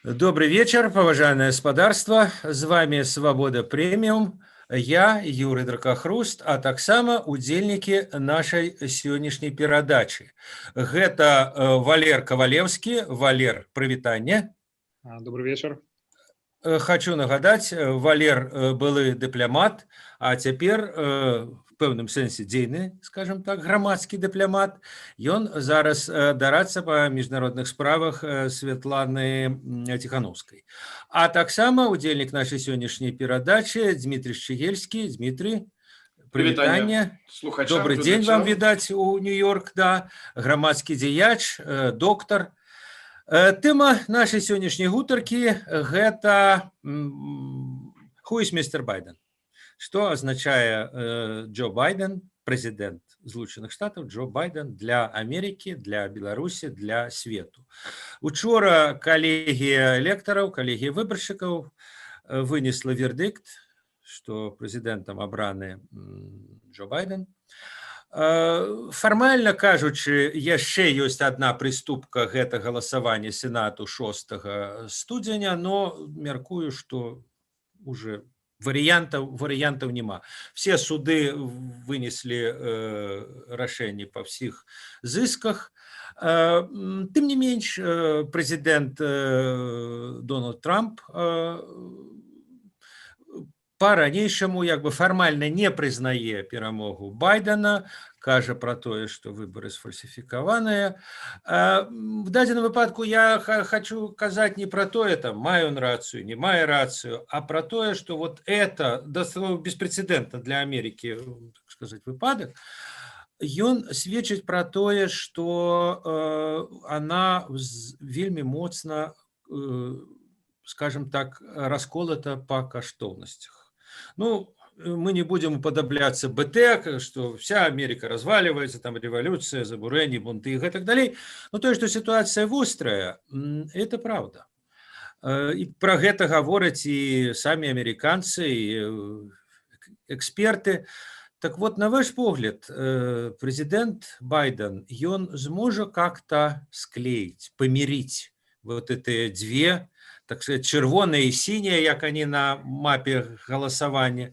Добрый вечер, поважанное господарство. З вами Свобода Премиум. Я, Юрий Дракахруст, а таксама удзельнікі нашай сённяшняй перадачы. Гэта Валер Кавалевскі. Валер, прывітанне. Добрый вечер. Хочу нагадаць, Валер былы дыпламат, а цяпер в пэўным сэнсе дзейны, скажем так, грамадскі дыпламат. Ён зараз дарацца па міжнародных справах Святланы Ціхановскай. А таксама удзельнік нашай сённяшняй перадачы Дмітрий Шчыгельскі. Дмітрий, прывітанне. Добрый дзень вам відаць у Нью-Йорк, да. Грамадскі дзеяч, доктар. Тэма нашай сённяшняй гутаркі гэта «Who is Mr. Байден?», што азначае Джо Байден, прэзідэнт Злучаных Штатаў, Джо Байден для Амерыкі, для Беларусі, для свету. Учора калегія электараў, калегія выбаршчыкаў вынесла вердыкт, што прэзідэнтам абраны Джо Байден. Фармальна кажучы, яшчэ ёсць адна прыступка, гэта галасаванне Сенату 6 студзеня, но мяркую, што уже варыянтаў няма. Все суды вынеслі рашэнні па ўсіх зысках. Тым не менш, прэзідэнт Дональд Трамп по-ранейшаму фармальна не прызнае перамогу Байдена, кажа пра тое, што выбары сфальсіфікаваныя. В дадзеным выпадку я хочу казаць не пра тое, мае ён рацыю, не мае рацыю, а пра тое, што вот это беспрэцэдэнтна для Амерыкі, так сказаць, выпадак, ён сведчыць пра тое, што она вельмі моцна, скажем так, расколата па каштоўнасцях. Ну, мы не будем уподобляться БТ, что вся Америка разваливается, там революция, забурение, бунты и так далее. Но то, что ситуация вострая, это правда. И про это говорят и сами американцы, и эксперты. Так вот, на ваш погляд, президент Байден, он сможет как-то склеить, помирить вот эти две, так сказать, червоные и синие, как они на мапе голосования,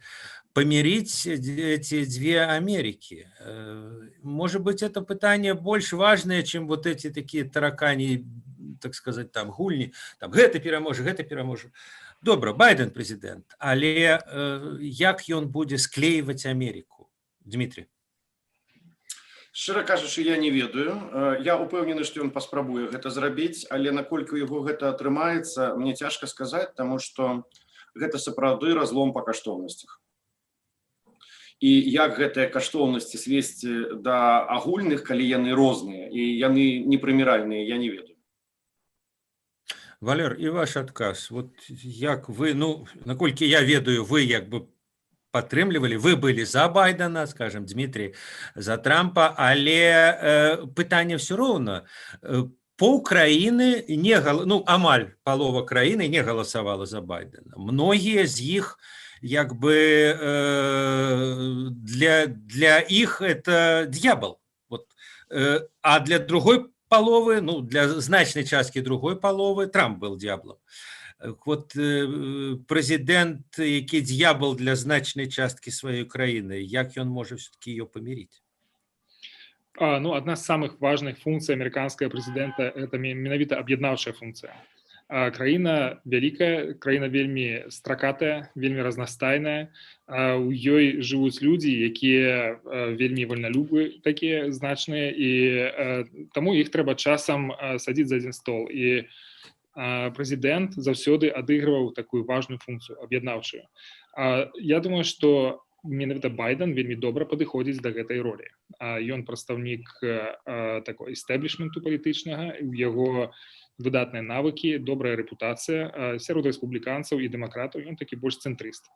помирить эти две Америки. Может быть, это питание больше важное, чем вот эти такие таракани, так сказать, там, гульни, там, гэта пераможа. Добра, Байден президент, але як ён будзе склеивать Америку? Дмитрий. Шчыра кажучы, я не ведаю. Я упэўнены, што ён паспрабуе гэта зрабіць, але наколькі ў яго гэта атрымаецца, мне цяжка сказаць, таму што гэта сапраўды разлом па каштоўнасцях. І як гэтыя каштоўнасці свесці да агульных, калі яны розныя і яны непрыміральныя, я не ведаю. Валер, і ваш адказ. Вот як вы, наколькі я ведаю, вы падтрымлівалі, вы былі за Байдена, скажем, Дмитрий за Трампа, але пытанне все роўна. Паўкраіны амаль палова краіны не галасавала за Байдена. Многія з іх для іх это д'ябал. Вот. А для другой паловы, для значнай часткі другой паловы Трамп был д'яблом. Вот прэзідэнт, які д'ябал для значнай часткі сваёй краіны, як ён можа все-таки ее помирить? Одна з самых важных функцый амерыканскага прэзідэнта — это менавіта аб'яднаўчая функцыя. Краіна вялікая, краіна вельмі стракатая, вельмі разнастайная. У ёй жывуць людзі, якія вельмі вольналюбы такія значныя, і таму іх трэба часам садзіць за адзін стол. І прэзідэнт заўсёды адыгрываў такую важную функцыю, аб'яднаўчую. Я думаю, што менавіта Байден вельмі добра падыходзіць да гэтай ролі. Ён прадстаўнік такой эстэблішменту палітычнага, у яго выдатныя навыкі, добрая рэпутацыя сярод рэспубліканцаў і дэмакратаў, ён такі больш цэнтрыст.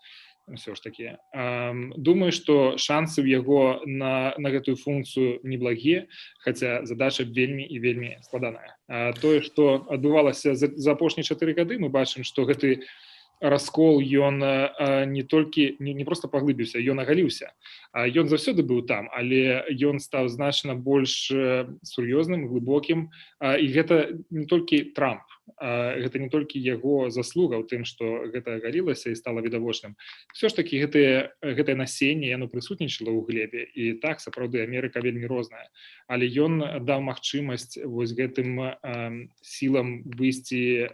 Все ж таки. Думаю, што шансы ў яго на гэтую функцыю неблагія, хаця задача вельмі і вельмі складаная. Тое, што адбывалася за апошнія 4 гады, мы бачым, што гэты раскол, ён не проста паглыбіўся, ён агаліўся. Ён заўсёды быў там, але ён стаў значна больш сур'ёзным, глыбокім, і гэта не толькі Трамп. гэта не толькі яго заслуга ў тым, што гэта агалілася і стала відавочным. Все ж таки гэтае насенне яно прысутнічала ў глебе, і так сапраўды Амерыка вельмі розная, але ён даў магчымасць вось гэтым сілам выйсці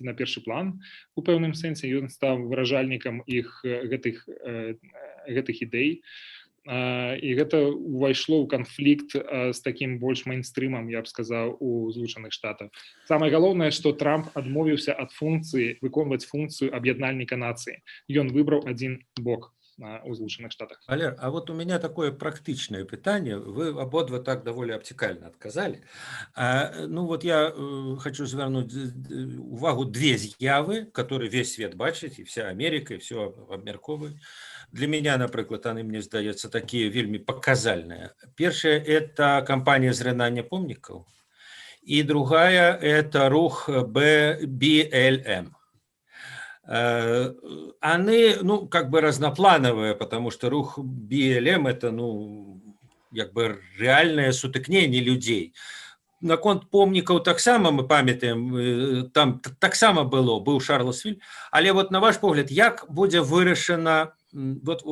на першы план. У пэўным сэнсе ён стаў выражальнікам іх гэтых ідэй, і гэта ўвайшло ў канфлікт з такім больш мейнстрымам, я б сказаў, у Злучаных Штатах. Самае галоўнае, што Трамп адмовіўся ад функцыі выконваць функцыю аб'яднальніка нацыі. Ён выбраў адзін бок у Злучаных Штатах. Валер, а вот у меня такое практичное питание. Вы ободва так довольно обтекально отказали. Ну вот я хочу звернуть увагу две з'яви, которые весь свет бачить, и вся Америка, и все обмерковывает. Для меня, наприклад, они, мне здається, такие вельми показальные. Первое – это кампания зринання помников, и другая – это рух BLM. Они, ну, как бы разноплановые, потому что рух BLM – это, ну, как бы реальное сутыкнение людей. Наконт помнікаў таксама мы памятаем, там таксама быў Шарласвіль, але вот на ваш погляд, як будзе вырашана вот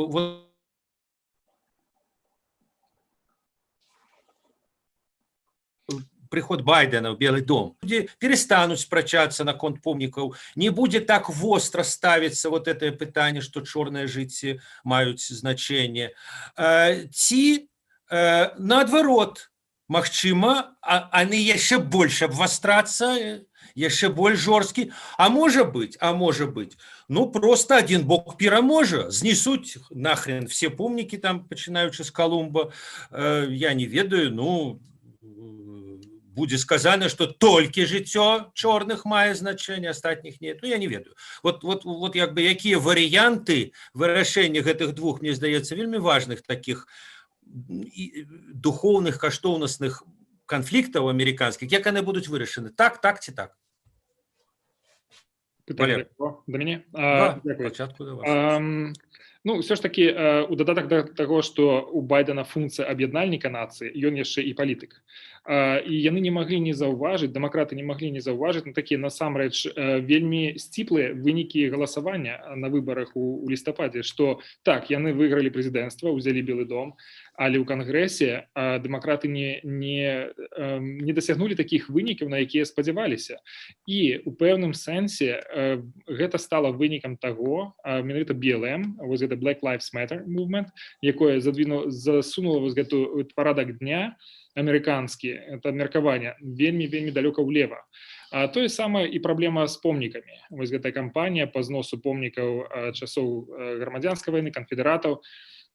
приход Байдена в Белый дом, люди перестанут спрачаться на конт помников, не будет так востро ставиться вот это питание, что черные житті мають значение. Ці, наадварот, магчыма, они яшчэ больш абвастрацца, яшчэ больш жорсткі, а может быть, ну просто один бок пераможа, знесуць нахрен все помнікі там, пачынаючы з Колумба, я не ведаю, ну, будзе сказано, что толькі жыццё чорных мае значение, астатніх нет, ну я не ведаю. Вот як бы якія варыянты вырашэння гэтых двух, мне здаецца, вельмі важных таких духовных, каштоўнасных конфликтов американских, як яны будуць вырашаны, так ці так? Пытанне до мяне? Пачатку да вас. Ну, все ж таки, у дадатак да таго, што у Байдена функцыя аб'яднальніка нацыі, ён яшчэ і палітык. І яны не маглі не заўважыць, дэмакраты не маглі не заўважыць на такія, насамрэч, вельмі сціплыя вынікі галасавання на выбарах у лістападзе, што так, яны выйгралі прэзідэнцтва, узялі Белы дом, але ў кангрэсе дэмакраты не дасягнулі такіх вынікаў, на якія спадзяваліся. І у пэўным сэнсе гэта стала вынікам таго, менавіта BLM, вось гэта Black Lives Matter movement, якое засунула вось гэту парадак дня амерыканскі, это абмеркаванне, вельмі далёка ўлева. Тое самае і праблема з помнікамі. Вось гэтая кампанія па зносу помнікаў часоў грамадзянскай вайны, канфедэратаў,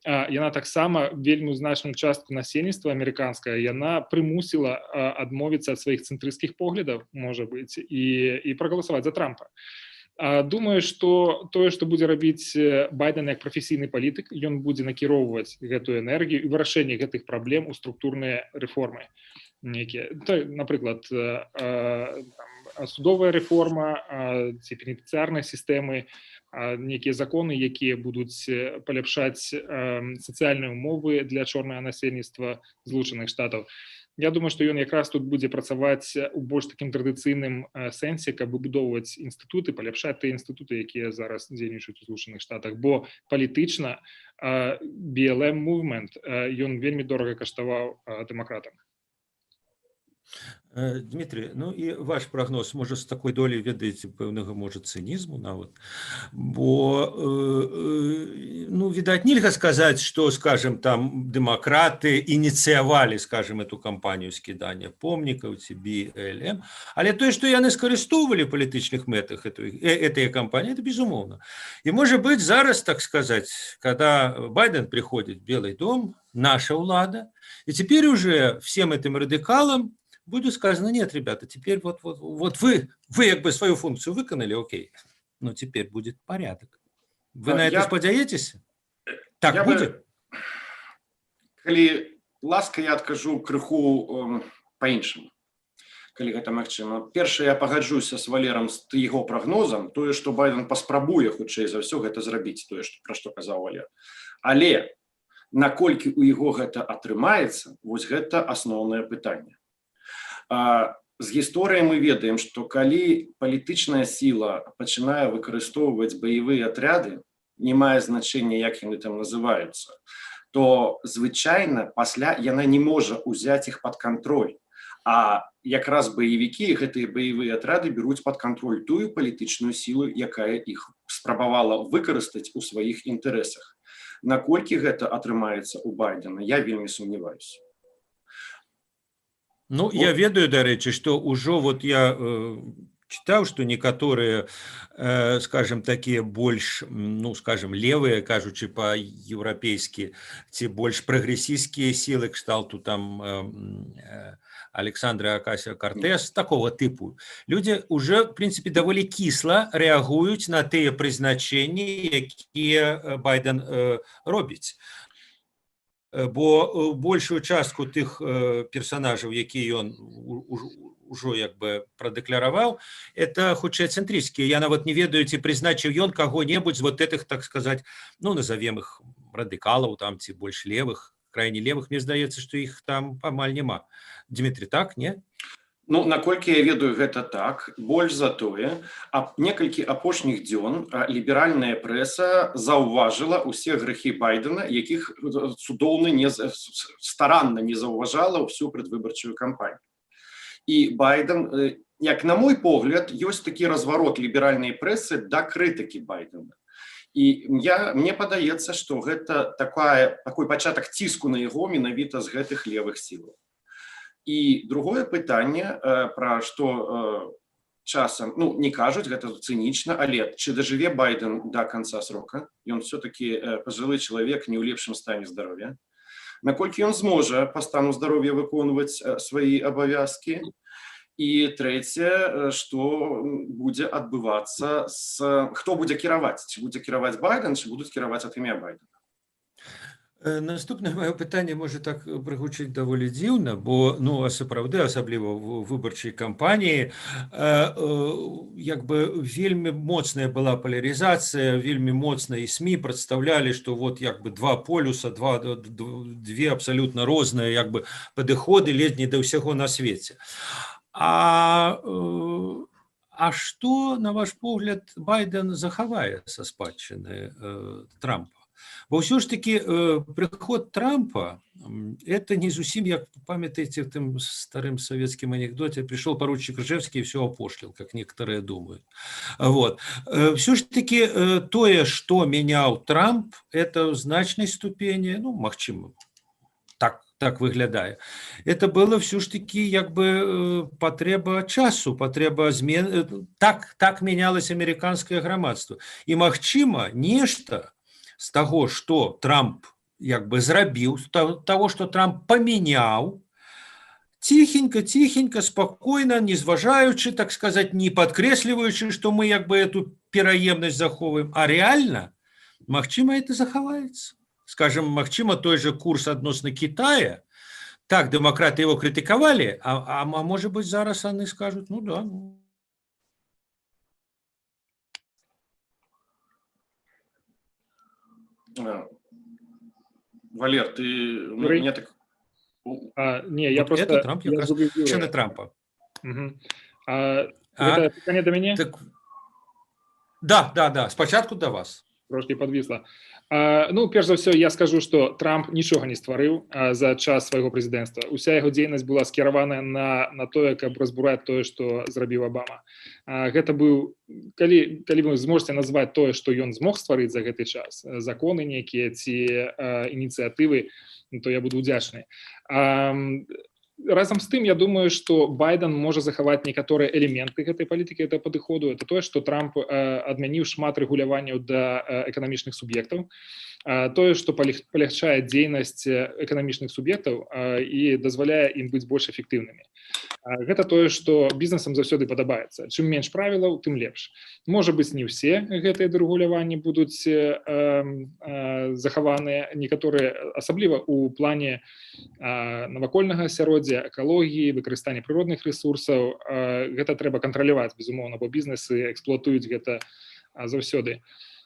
яна таксама вельмі значную частку насельніцтва амерыканская, яна прымусіла адмовіцца ад сваіх цэнтрысцкіх поглядаў, можа быць, і прагаласаваць за Трампа. Думаю, што тое, што будзе рабіць Байден як прафесійны палітык, ён будзе накіроўваць гэтую энергію і вырашэнне гэтых праблем у структурныя рэформы. Напрыклад, судовая рэформа, ці пенітэнцыярнай сістэмы, некія законы, якія будуць паляпшаць сацыяльныя умовы для чорнага насельніцтва Злучаных Штатаў. Я думаю, што ён якраз тут будзе працаваць у больш такім традыцыйным сэнсе, каб выбудоўваць інстытуты, паляпшаць тыя інстытуты, якія зараз дзейнічаюць у Злучаных Штатах, бо палітычна BLM movement, ён вельмі дорага каштаваў дэмакратам. Дмитрий, ну и ваш прогноз, может, с такой долей, ведаеце, пэўнага, может, цинизму нават, бо, ну, видать, нельга сказать, что, скажем, там демократы инициировали, скажем, эту кампанию скидания помников, BLM, але то, что яны скарыстоўвалі в палітычных мэтах этой кампании, это безумоўно. И, может быть, зараз, так сказать, когда Байден приходит в Белый дом, наша улада, и теперь уже всем этим радикалам будет сказано: нет, ребята, теперь вот вы как бы свою функцию выконали, окей, но теперь будет порядок. Вы на это спадзяецеся? Так будет? Калі ласка, я адкажу крыху па-іншаму, калі гэта магчыма. Першае, я пагаджуся з Валерам з яго прагнозам, тое, што Байден паспрабуе хутчэй за ўсё гэта зрабіць, тое, пра што казаў Валер. Але наколькі ў яго гэта атрымаецца, вось гэта асноўнае пытанне. з гісторыі мы ведаем, што калі палітычная сіла пачынае выкарыстоўваць баявыя атряды, не мае значэння, як яны там называюцца, то звычайна пасля яна не можа ўзяць іх пад кантроль. А якраз баевікі, гэтыя баявыя атрады бяруць пад кантроль тую палітычную сілу, якая іх спрабавала выкарыстаць у сваіх інтарэсах. Наколькі гэта атрымаецца ў Байдена, я вельмі сумняваюся. Ну, я ведаю, дарэчы, што ўжо вот я чытаў, што некаторыя, скажем, такія больш, ну, скажем, левыя, кажучы па-еўрапейскі, ці больш прагрэсійскія сілы кшталту там Александра Акасіо-Кортес, такого типу, люди уже, в принципе, доволі кисло реагують на ті призначення, які Байден робить. Бо большую частку тих персонажів, які він уже якби продекларував, это хутчэй цэнтрысцкія. Я нават не ведаю, ці прызначыў ён каго-небудзь з вот этих, так сказать, ну, назовем их радикалов, там, ці больш левых, крайне левых. Мне здаецца, што іх там амаль няма. Дмитрий, так, не? Ну, наколькі я ведаю, гэта так. Больш за тое, некалькі апошніх дзён ліберальная прэса заўважыла ўсе грэхі Байдена, якіх цудоўна старанна не заўважала ўсю прадвыбарчую кампанію. І Байден, як на мой погляд, ёсць такі разварот ліберальнай прэсы да крытыкі Байдена. І мне падаецца, што гэта такой пачатак ціску на яго менавіта з гэтых левых сілаў. І другое пытанне, пра што часам, ну, не кажуць, гэта цынічна, але чи дажыве Байден да канца срока? Ён все-таки пажылы чалавек, не ў лепшым стане здароўя. Наколькі ён зможа па стану здароўя выконваць свае абавязкі? І трэцяе, што будзе адбывацца хто будзе кіраваць? Ці будзе кіраваць Байден, ці будуць кіраваць ад імя Байдена? Наступне моє питання може так пригучить доволі дивно, бо, ну, сапраўды, асабліва в виборчій кампанії, якби вельмі моцная була поляризація, вельмі моцна і СМІ представляли, що вот якби два полюса, дві абсолютно різні якби підходи ледь до всього на світі. А що, на ваш погляд, Байден заховає со спадщини Трампа? Бо ўсё ж таки приход Трампа, это не зусім, як памятаеце в тым старым советским анекдоте, пришел поручик Ржевский и все опошлил, как некоторые думают. Вот. Все ж таки тое, что менял Трамп, это в значной ступени, ну, магчыма, так выглядае. Это было все ж таки як бы патрэба часу, патрэба змен. Так менялось американское грамадство. И магчыма, нешта з таго, што Трамп як бы зрабіў, з таго, што Трамп памяняў, ціхенька, спакойна, не зважаючы, так сказать, не падкрэсліваючы, што мы як бы эту пераемнасць захоўваем, а рэальна, магчыма, это захаваецца. Скажем, магчыма, той же курс адносна Китая, так, дэмакраты его крытыкавалі, а можа быць, зараз яны скажуць, ну да, Валер, ты мне так... Не, я вот просто... Это Трамп, я не Трампа. Это питание до меня? Так... Да, спочатку до вас. Трошки подвисло. Ну, перш за ўсё, я скажу, што Трамп нічога не стварыў за час свайго прэзідэнцтва. Уся яго дзейнасць была скіраваная на тое, каб разбураць тое, што зрабіў Абама. Гэта быў, калі вы зможаце назваць тое, што ён змог стварыць за гэты час, законы нейкія ці ініцыятывы, то я буду ўдзячны. Разам з тым, я думаю, што Байден можа захаваць некаторыя элементы гэтай палітыкі, гэтага падыходу. Это тое, што Трамп адмяніў шмат рэгуляванняў да эканамічных суб'ектаў, тое, што палягчае дзейнасць эканамічных суб'ектаў і дазваляе ім быць больш эфектыўнымі. Гэта тое, што бізнесам заўсёды падабаецца. Чым менш правілаў, тым лепш. Можа быць, не ўсе гэтыя рэгуляванні будуць захаваныя, некаторыя, асабліва ў плане навакольнага асяроддзя, экалогіі, выкарыстання прыродных рэсурсаў. Гэта трэба кантраляваць, безумоўна, бо бізнесы эксплуатуюць гэта заўсёды.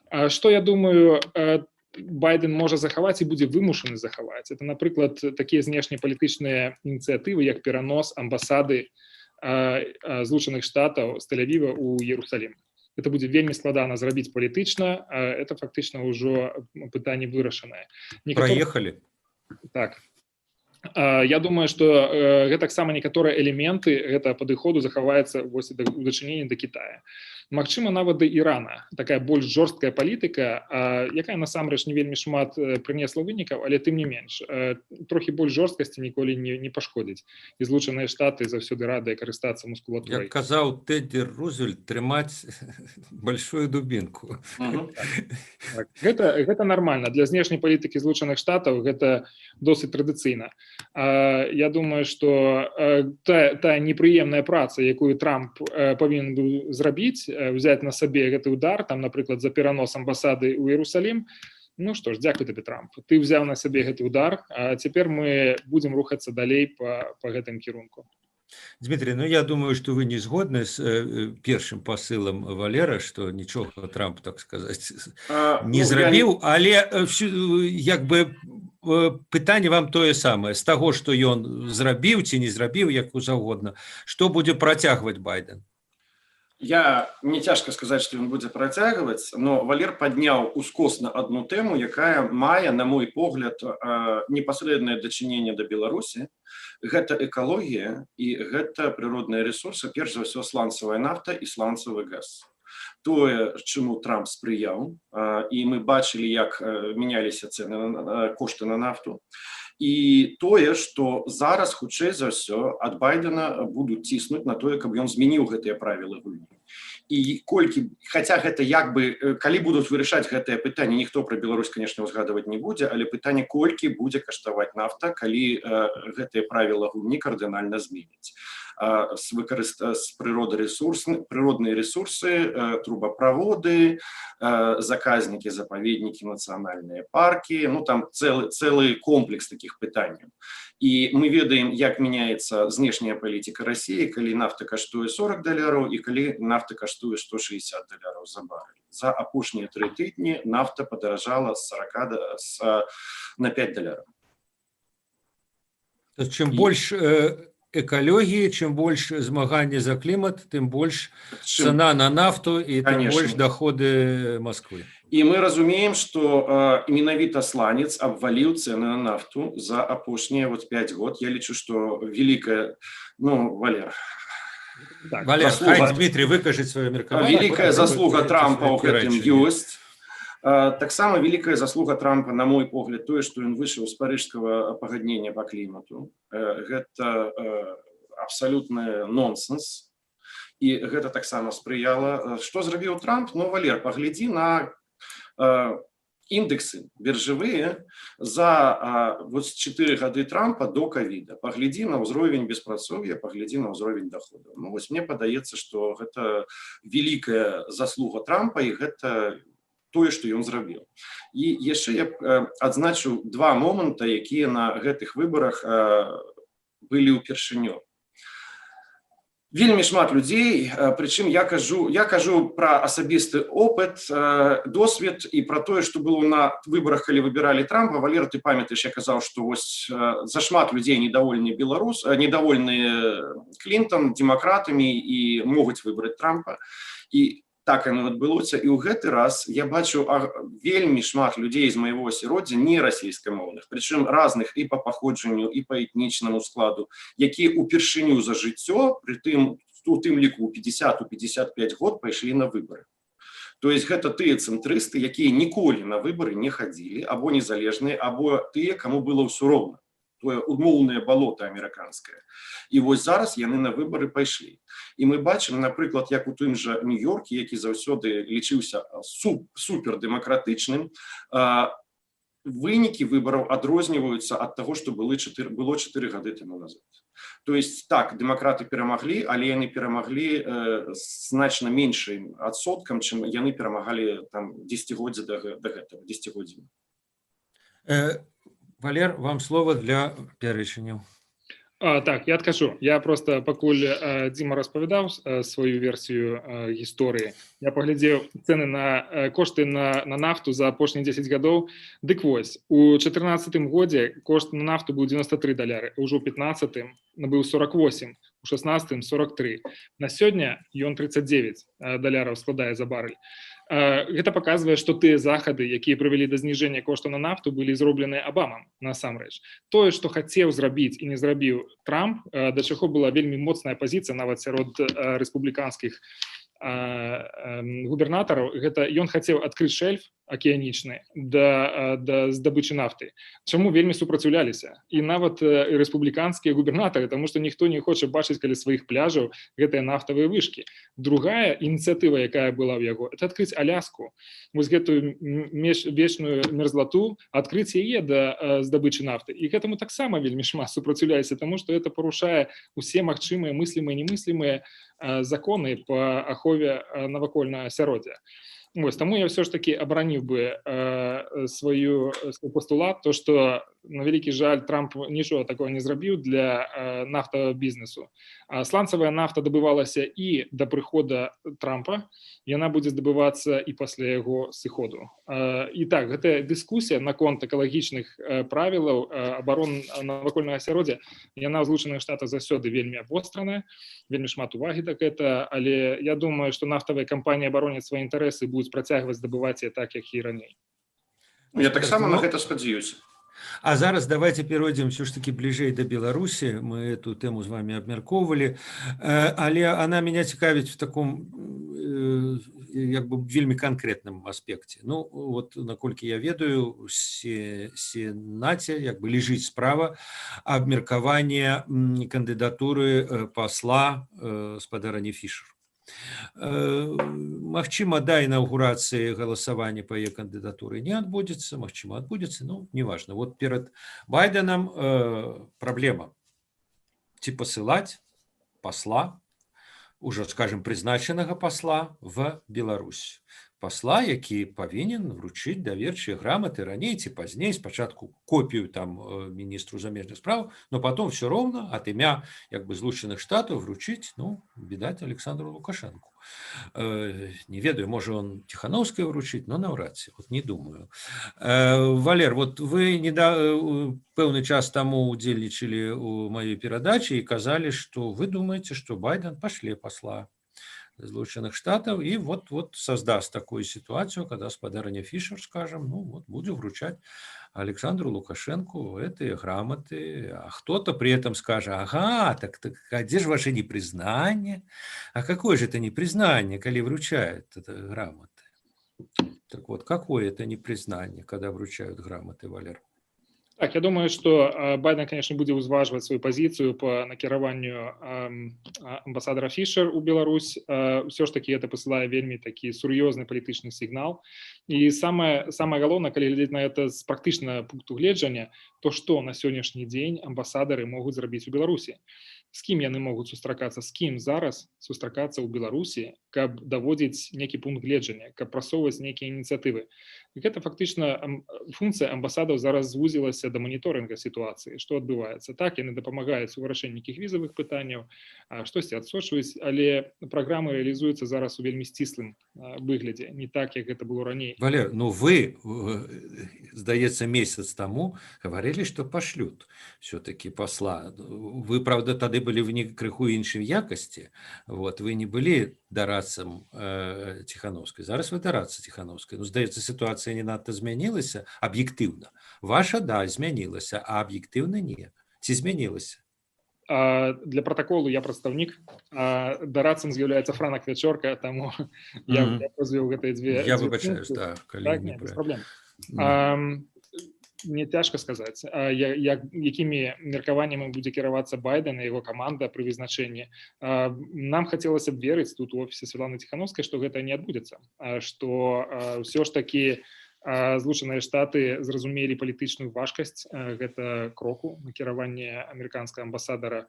Што я думаю, Байден можа захаваць і будзе вымушаны захаваць. Это, напрыклад, такія знешнепалітычныя ініцыятывы, як перанос амбасады Злучаных Штатаў з Тель-Авіва ў Іерусалім. Это будзе вельмі складана зрабіць палітычна, это фактычна ўжо пытанне вырашанае. Проехали. Так. Я думаю, што гэтаксама некаторыя элементы гэтага падыходу захаваецца у дачыненні да Китая. Магчыма, нават да Ірана. Такая больш жорсткая палітыка, якая насамрэч не вельмі шмат прынесла вынікаў, але тым не менш. Трохі больш жорсткасці ніколі не пашкодзіць. І Злучаныя Штаты заўсёды радыя карыстацца мускулатурай. Як казаў Тедді Рузвельт, трымаць большую дубінку. Так. Гэта нармальна. Для знешняй палітыкі Злучаных Штатаў гэта досыць традыцыйна. Я думаю, што тая непрыемная праца, якую Трамп павінен быў зрабіць, взять на сабе гэты удар, там, напрыклад, за перанос амбасады ў Іерусалім, ну што ж, дзякуй табе, Трамп. Ты взяў на сабе гэты удар, а цяпер мы будзем рухацца далей па гэтым кірунку. Дмитрий, ну я думаю, что вы не згодны с першым посылам Валера, что нічога Трамп, так сказать, не зрабіў, але як бы пытанне вам тое самае, з таго, што ён зрабіў ці не зрабіў, як заўгодна, што будзе працягваць Байден? Мне цяжка сказаць, што ён будзе працягваць, но Валер падняў ускосна адну тэму, якая мае, на мой погляд, непасрэднае дачыненне да Беларусі. Гэта экалогія і гэта прыродныя рэсурсы, перш за ўсё сланцавая нафта і сланцавы газ. Тое, чаму Трамп спрыяў, і мы бачылі, як мяняліся цэны, кошты на нафту. І тое, што зараз, хутчэй за ўсё, ад Байдена будуць ціснуць на тое, каб ён змяніў гэтыя правілы гульні. І хаця гэта як бы, калі будуць вырашаць гэтае пытанне, ніхто пра Беларусь, конечно, узгадваць не будзе, але пытанне, колькі будзе каштаваць нафта, калі гэтыя правілы гульні кардынальна зменяць. Прыродныя рэсурсы, трубаправоды, заказнікі, запаведнікі, нацыянальныя паркі, ну там цэлы комплекс такіх пытанняў. І мы ведаем, як мяняецца знешняя палітыка Расіі, калі нафта каштуе $40 і калі нафта каштуе $160 за барэль. За апошнія 3 тыдні нафта падаражала з 40 на $5. Чым больш экалогіі, чым больш змагання за клімат, тым больш цана на нафту і тым больш доходы Москвы. І мы разумеем, што менавіта сланец абваліў цэны на нафту за апошнія 5 год. Я лічу, што вялікая, Валер. Валер, хай Дмитрий выкажыць сваё меркаванне. Вялікая заслуга Трампа ў гэтым ёсць. Таксама вялікая заслуга Трампа, на мой погляд, тое, што ён выйшаў з парыжскага пагаднення па клімату. Гэта абсалютны нонсенс. І гэта таксама спрыяла. Што зрабіў Трамп? Валер, паглядзі на індексы біржавыя за 4 гады Трампа до ковіда. Паглядзі на ўзровень беспрацоўя, паглядзі на ўзровень доходу. Мне падаецца, што гэта вялікая заслуга Трампа і гэта тое, што ён зрабіў. І яшчэ я адзначу 2 моманта, якія на гэтых выбарах былі ўпершыню. Вельмі шмат людзей, прычым я кажу пра асабісты опыт, досвед і пра тое, што было на выбарах, калі выбіралі Трампа. Валер, ты памятаеш, я казаў, што вось зашмат людзей недовольны Клінтон, дэмакратамі і могуць выбраць Трампа. І так яно адбылося. І ў гэты раз я бачу вельмі шмат людзей з майго асяроддзя не расійскамоўных, прычым разных і па паходжанню, і па этнічнаму складу, якія ўпершыню за жыццё, у тым ліку 50-55 год пайшлі на выбары. То есть гэта тыя цэнтрысты, якія ніколі на выбары не хадзілі, або незалежныя, або тыя, каму было ўсё роўна. Тое умоўнае балота амерыканскае. І вось зараз яны на выбары пайшлі. І мы бачым, напрыклад, як у тым жа Нью-Йорке, які заўсёды лічыўся супердэмакратычным, вынікі выбараў адрозніваюцца ад таго, што было 4 гады таму назад. То есть так, дэмакраты перамаглі, але яны перамаглі значна меншым адсоткам, чым яны перамагалі там 10годдзя да гэтага, 10годдзя. Валер, вам слово для пярэчанняў. Так, я адкажу. Я просто, пакуль Дзіма распавядаў сваю версію гісторыі, я паглядзеў цэны на кошты на нафту за апошнія 10 гадоў. Дык вось, у 2014 годзе кошт на нафту быў $93, а ўжо ў 2015 быў 48, у 16-м 43. На сёння ён 39 даляраў складае за барэль. Гэта паказвае, што тыя захады, якія прывялі да зніжэння коштаў на нафту, былі зробленыя Абамам насамрэч. Тое, што хацеў зрабіць і не зрабіў Трамп, да чаго была вельмі моцная пазіцыя нават сярод рэспубліканскіх губернатараў, гэта ён хацеў адкрыць шэльф акіянічны да здабычы нафты. Чаму вельмі супраціўляліся? І нават рэспубліканскія губернатары, таму што ніхто не хоча бачыць каля сваіх пляжаў гэтыя нафтавыя вышкі. Другая ініцыятыва, якая была ў яго, это адкрыць Аляску. Вось гэтую вечную мерзлату, адкрыць яе да здабычы нафты. І гэтаму таксама вельмі шмат супраціўляліся, таму што это парушае усе магчымыя мыслімыя і немыслімыя законы по ахове навакольнага асяроддзя. Вось, таму я ўсё ж такі абараніў бы свой пастулат, то што на вялікі жаль Трамп нічога такого не зрабіў для нафтавага бізнесу. Сланцавая нафта дабывалася і да прыхода Трампа, яна будзе здабывацца і пасля яго сыходу. І так, гэтая дыскусія наконт экалагічных правілаў абарон навакольнага асяроддзя, яна ў Злучаных Штатах заўсёды вельмі абвостраная, вельмі шмат увагі да гэта, але я думаю, што нафтавыя кампаніі абароняць свае інтарэсы, будуць працягваць здабываць яе так, як і раней. Я таксама на гэта спадзяюся. А зараз давайте перейдем все ж таки ближэй да Беларусі. Мы эту тему з вами абмяркоўвалі, але она меня цікавіць в таком як бы вельмі канкрэтным аспекце. Ну вот наколькі я ведаю, Сенаце як бы лежыць справа абмеркавання кандыдатуры пасла спадарні Фішер. Магчыма, да інаўгурацыі галасавання па яе кандыдатуры не адбудзецца, магчыма, адбудзецца, ну, неважна. Вот перад Байденам праблема. Ці пасылаць пасла, уже, скажем, прызначанага пасла в Беларусь. Пасла, які павінен вручыць даверчыя граматы раней ці пазней, спачатку копію там міністру замежных спраў, но потом все роўна ад імя як бы Злучаных Штатаў вручыць, ну, відаць, Александру Лукашенку. Не ведаю, можа он Тихановскай вручыць, но наўрад ці, вот не думаю. Валер, вот вы пэўны час таму удзельнічалі у маёй перадачы і казалі, што вы думаеце, што Байден пашле пасла Злучаных Штатов и вот создаст такую ситуацию, когда спадарня Фишер, скажем, ну вот будет вручать Александру Лукашенку эти грамоты, а кто-то при этом скажет: ага, так а где же ваше непризнание? А какое же это непризнание, когда вручают это грамоты? Так вот, какое это непризнание, когда вручают грамоты, Валер? Так, я думаю, что Байден, конечно, будет узваживать свою позицию по накіраванню амбассадора Фішер у Беларусь. Все ж таки это посылае вельмі такі сур'ёзны палітычны сігнал. І самае галоўнае, калі глядзець на это з практычнага пункту гледжання, то што на сённяшні дзень амбасадары могуць зрабіць у Беларусі? З кім яны могуць сустракацца, з кім зараз сустракацца ў Беларусі, каб даводзіць некі пункт гледжання, каб прасоўваць нейкія ініцыятывы. І гэта фактычна функцыя амбасадаў зараз звузілася да маніторынга сітуацыі, што адбываецца. Так, яны дапамагаюць у вырашэнні нейкіх візавых пытанняў, штосьці адсочваюць, але праграмы рэалізуюцца зараз у вельмі сціслым выглядзе, не так, як гэта было раней. Валер, ну вы, здаецца, месяц таму гаварылі, што пашлют все-таки посла. Вы, правда, тады былі в крыху іншай якасці. Вот, вы не былі дарадцам Тихановскай. Зараз вы дарацца Тихановскай. Ну, здаецца, сітуацыя не надта змянілася аб'ектыўна. Ваша, да, змянілася, а аб'ектыўна не. Ці змянілася? Для протоколу я прадстаўнік, дарадцам з'яўляецца Франак Вячорка, таму я развіў гэтыя дзве. Я выбачаюсь, да, калі так, не без праблем. Мне цяжка сказаць, якімі меркаваннямі будзе кіравацца Байден і яго каманда пры вызначэнні. Нам хацелася б верыць тут у офісе Светланы Тихановскай, што гэта не адбудзецца, што ўсё ж такі Злучаныя Штаты зразумелі палітычную важкасць гэта кроку накіравання амерыканскага амбасадара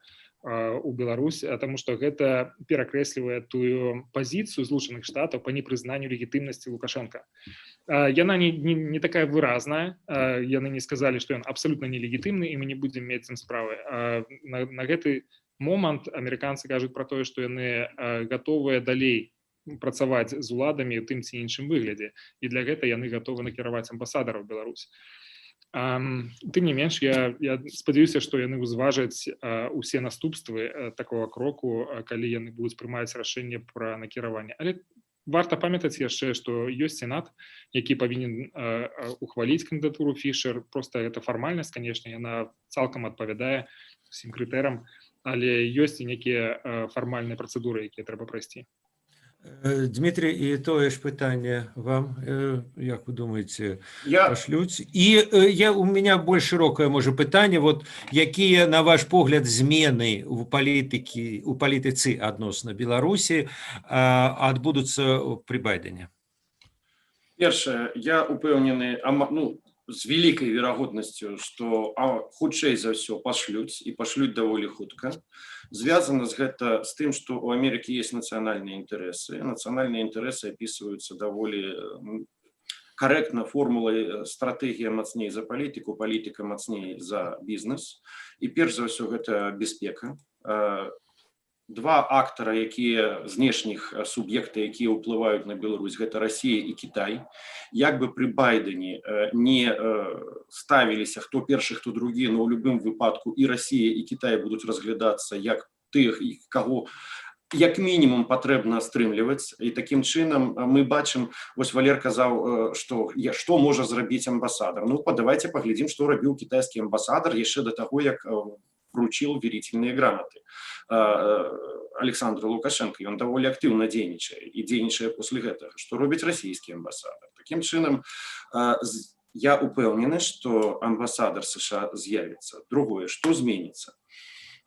у Беларусь, таму што гэта перакрэслівае тую пазіцыю Злучаных Штатаў па непрызнанню легітымнасці Лукашенка. Яна не такая выразная, яны не сказалі, што ён абсалютна нелегітымны і мы не будзем мець з ім справы. На гэты момант амерыканцы кажуць пра тое, што яны гатовыя далей працаваць з уладамі ў тым ці іншым выглядзе. І для гэта яны гатовы накіраваць амбасадара ў Беларусь. Тым не менш, я спадзяюся, што яны ўзважаць усе наступствы такого кроку, калі яны будуць прымаць рашэнне пра накіраванне. Але варта памятаць яшчэ, што ёсць сенат, які павінен ухваліць кандыдатуру Фішер. Проста гэта фармальнасць, канешне, яна цалкам адпавядае усім крытэрам, але ёсць і нейкія фармальныя працэдуры, якія трэба прайсці. Дмитрий, і тое ж питання вам, як ви думаєте, Я пошлють? І у мене більш широке, може, питання, вот, які, на ваш погляд, зміни у політиці відносно Білорусі відбудуться при Байдені? першае, я упэўнены, з вялікай верагоднасцю, што хутчэй за ўсё пашлюць і пашлюць даволі хутка. Звязана гэта з тым, што ў Амерыкі ёсць нацыянальныя інтарэсы. Нацыянальныя інтарэсы апісваюцца даволі карэктна формулай стратэгія мацней за палітыку, палітыка мацней за бізнес. І перш за ўсё гэта бяспека. Два актара, якія знешніх суб'екта, якія ўплываюць на Беларусь, гэта Расія і Кітай. Як бы пры Байдене не ставіліся хто першы, хто другі, но ў любым выпадку і Расія, і Кітай будуць разглядацца як тых, каго як мінімум патрэбна стрымліваць. І такім чынам мы бачым, вось Валер казаў, што можа зрабіць амбасадар. Давайте паглядзім, што рабіў кітайскі амбасадар яшчэ да таго, як вручил верительные грамоты Александру Лукашенко. Ён даволі актыўна дзейнічае і дзейнічае после гэтага. Што робіць расійскі амбасадар? Такім чынам, я упэўнены, што амбасадар США з'явіцца. Другое, што зменіцца?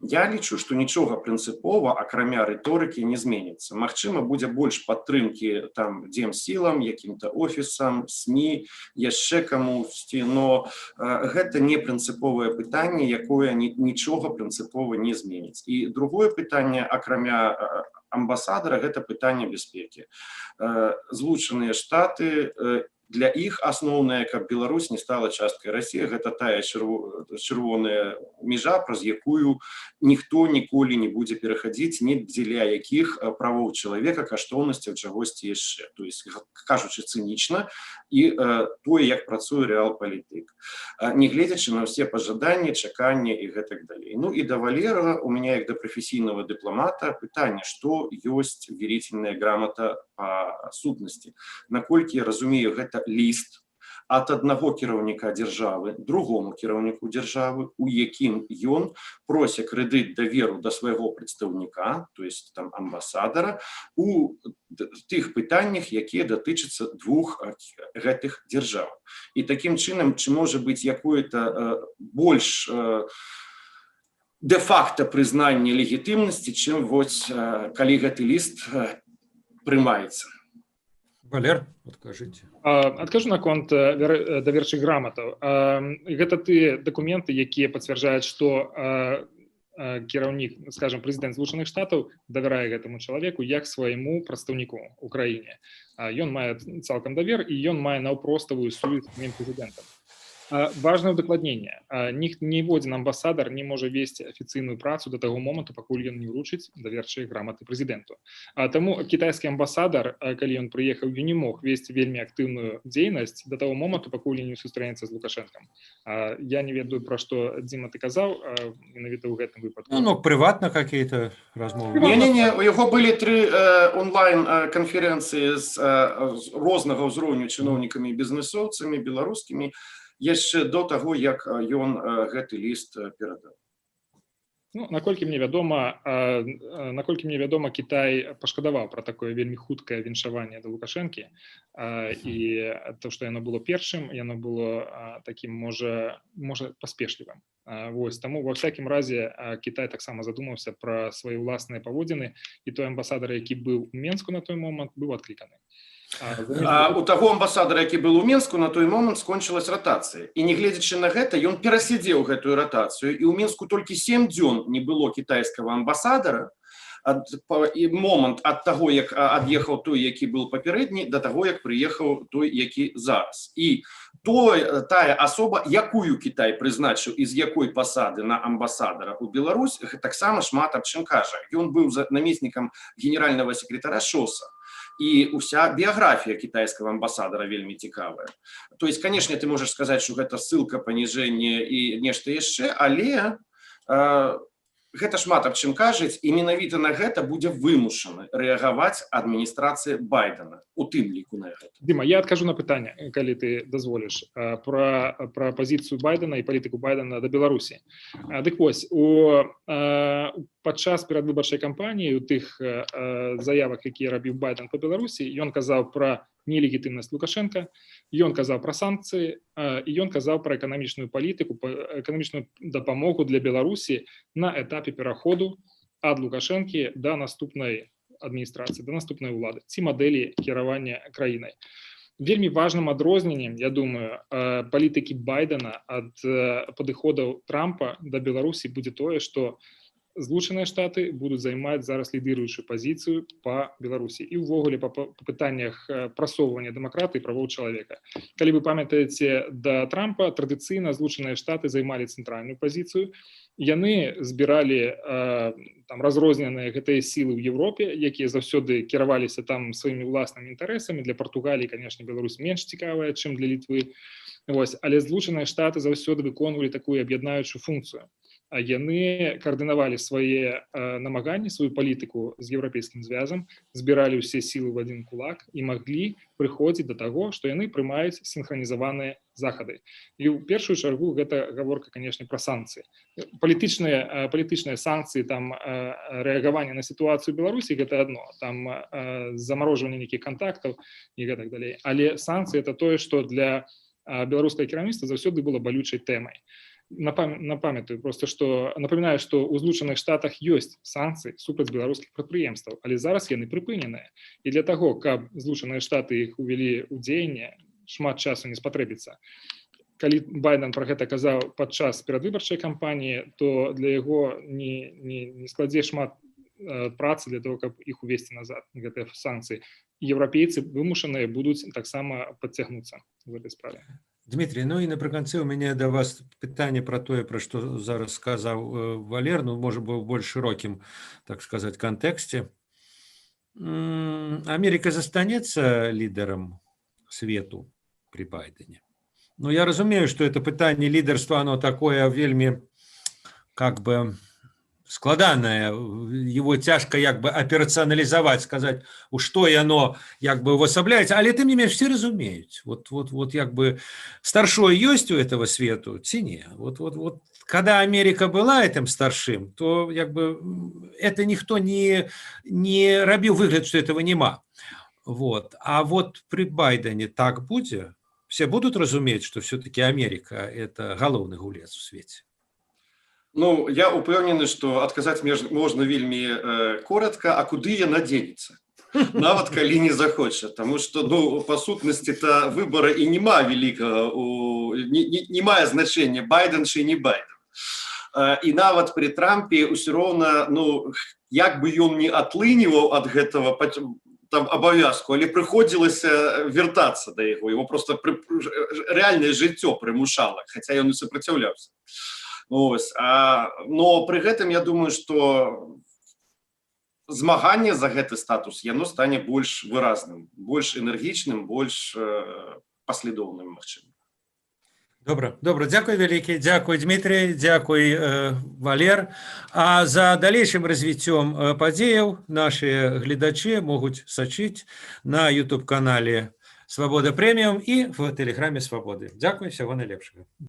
Я лічу, што нічога прынцыпова, акрамя рыторыкі, не зменіцца. Магчыма, будзе больш падтрымкі там дземсілам, якім-то офісам, СМІ, яшчэ камусьці, но гэта не прынцыповае пытанне, якое нічога прынцыпова не зменіць. І другое пытанне, акрамя амбасадара, гэта пытанне бяспекі. Злучаныя Штаты, для іх асноўная, каб Беларусь не стала часткай Расіі, гэта тая чырвоная межа, праз якую ніхто ніколі не будзе перахадзіць, ні дзеля якіх правоў чалавека, каштоўнасцяў, чагосьці яшчэ. То есть, кажучы цынічна, і тое, як працуе рэал-палітык. Не гледзячы на ўсе пажаданні, чаканні і гэтак далей. І да Валера, у меня як да прафесійнага дыпламата, пытанне, што ёсць верительная грамота па сутнасці. Наколькі я разумею, гэта ліст ад аднаго кіраўніка дзяржавы другому кіраўніку дзяржавы, у якім ён прося крэдыт даверу да свайго прадстаўніка, то есть там амбасадара, у тых пытаннях, якія датычацца двух гэтых дзяржаў. І такім чынам, ці можа быць якое-то больш дэ-факта прызнанне легітымнасці, чым вось калі гэты ліст прымаецца. Валер, адкажыце. Адкажу наконт даверчых граматаў. Гэта тыя дакументы, якія пацвярджаюць, што кіраўнік, скажем, прэзідэнт Злучаных Штатаў давярае гэтаму чалавеку як свайму прадстаўніку ў краіне. Ён мае цалкам давер, і ён мае наўпроставую сувязь з самім прэзідэнтам. Важное удакладненне. Ніводзін амбасадар не можа весці афіцыйную працу да таго моманту, пакуль ён не ўручыць даверчыя граматы прэзідэнту. Таму кітайскі амбасадар, калі ён прыехаў, ён не мог весці вельмі актыўную дзейнасць да таго моманту, пакуль не сустрэнецца з Лукашэнкам. Я не ведаю, пра што, Дзіма, ты казаў, менавіта ў гэтым выпадку. Прыватна какие-то размовы? Не, у яго былі 3 онлайн-канферэнцыі з рознага ўзроўню чыноўнікамі і бізнесоўцамі, беларускімі, яшчэ до таго, як ён гэты ліст перадаў. Наколькі мне вядома, Кітай пашкадаваў пра такое вельмі хуткае віншаванне да Лукашэнкі, і то, што яно было першым, яно было такім, можа, паспешлівым. Таму ва всякім разе Кітай таксама задумаўся пра свае ўласныя паводзіны, і той амбасадар, які быў у Менску на той момант, быў адкліканы. У таго амбасадара, які был у Менску, на той момант скончылась ратацыя. І не гледзячы на гэта, ён перасядзеў гэтую ратацыю, і ў Менску толькі 7 дзён не было кітайскага амбасадара, момант ад таго, як ад'ехаў той, які быў папярэдні, да таго, як прыехаў той, які зараз. І тая асоба, якую Кітай прызначыў і з якой пасады на амбасадара ў Беларусь, таксама шмат аб чым кажа. Ён быў намеснікам генеральнага секретара ШОСа. і уся біяграфія кітайскага амбасадара вельмі цікавая. То есть, конечно, ты можаш сказаць, што гэта ссылка, паніжэнне і нешта яшчэ, але гэта шмат аб чым кажуць, і менавіта на гэта будзе вымушана рэагаваць адміністрацыя Байдена, у тым ліку на гэта. Дима, я адкажу на пытанне, калі ты дазволіш, пра пазіцыю Байдена і палітыку Байдена да Беларусі. Дык вось, падчас перадвыбарчай кампаніі, у тых заявах, якія рабіў Байден па Беларусі, ён казаў пра нелегітымнасць Лукашенка, ён казаў пра санкцыі, і ён казаў пра эканамічную палітыку, эканамічную дапамогу для Беларусі на этапе пераходу ад Лукашэнкі да наступнай адміністрацыі, да наступнай улады, ці мадэлі кіравання краінай. Вельмі важным адрозненнем, я думаю, палітыкі Байдена ад падыходаў Трампа да Беларусі будзе тое, што Злучаныя Штаты будуць займаць зараз лідыруючую пазіцыю па Беларусі і ўвогуле па пытаннях прасоўвання дэмакратыі і правоў чалавека. Калі вы памятаеце, да Трампа традыцыйна Злучаныя Штаты займалі цэнтральную пазіцыю. Яны збіралі разрозненыя гэтыя сілы ў Европе, якія заўсёды кіраваліся там сваімі ўласнымі інтарэсамі. Для Партугаліі, канешне, Беларусь менш цікавая, чым для Літвы. Але Злучаныя Штаты заўсёды выконвалі такую аб'яднаючую функцыю. Яны каардынавалі свае намаганні, сваю палітыку з еўрапейскім звязам, збіралі ўсе сілы ў адзін кулак і маглі прыходзіць да таго, што яны прымаюць сінхранізаваныя захады. І ў першую чаргу гэта гаворка, канешне, пра санкцыі. Палітычныя санкцыі, там рэагаванне на сітуацыю Беларусі гэта адно, там замарожванне нейкіх кантактаў і гэтак далей. Але санкцыі это тое, што для беларускага кіраўніцтва заўсёды было балючай тэмай. Напамятаю просто, што напамінаю, што ў Злучаных Штатах ёсць санкцыі супраць беларускіх прадпрыемстваў, але зараз яны прыпыненыя. І для таго, каб Злучаныя Штаты іх увялі ў дзеянне, шмат часу не спатрэбіцца. Калі Байден пра гэта казаў падчас перадвыбарчай кампаніі, то для яго не складзе шмат працы для того, каб іх увесці назад, гэтыя санкцыі. Еўрапейцы вымушаныя будуць таксама падцягнуцца в гэтай справе. Дмитрий, ну і напрыканцы у мяне да вас пытанне пра тое, пра што зараз сказаў Валер, ну, можа, бы ў больш шырокім, так сказаць, кантэксце. Америка застанецца лідерам свету при Байдене? Ну, я разумею, што это пытанне лідарства, оно такое вельмі, как бы, складанае, его цяжка як бы аперацыяналізаваць, сказаць, у што яно як бы увасабляецца, але тым не менш все разумеюць. Вот як бы старшой ёсць у этого свету ці не. Вот когда Америка была этим старшим, то як бы это никто не рабіў выгляд, что этого нема. Вот. А вот при Байдене так будзе? Все будут разумець, что все-таки Америка это галоўны гулец у свеце? Ну, я упэўнены, што адказаць можна вельмі коротка, а куды яна дзенецца? Нават калі не захоча, таму што, ну, па сутнасці-то выбара і няма вялікага, не мае значэння, Байден чи не Байден. І нават при Трампе ўсё роўна, ну, як бы ён не атлыніваў ад гэтага там абавязку, але прыходзілася вяртацца да яго просто рэальнае жыццё прымушала, хаця ён і супраціўляўся. Но при гэтым я думаю, што змаганне за гэты статус яно стане больш выразным, больш энергічным, больш паслядоўным, магчыма. Добра, дзякуй вялікі, дзякуй Дмітрий, дзякуй Валер. А за далейшым развіццём падзеяў нашы гледачы могуць сачыць на YouTube-канале Свабода Прэміум і в тэлеграме Свабоды. Дзякуй, всяго найлепшага.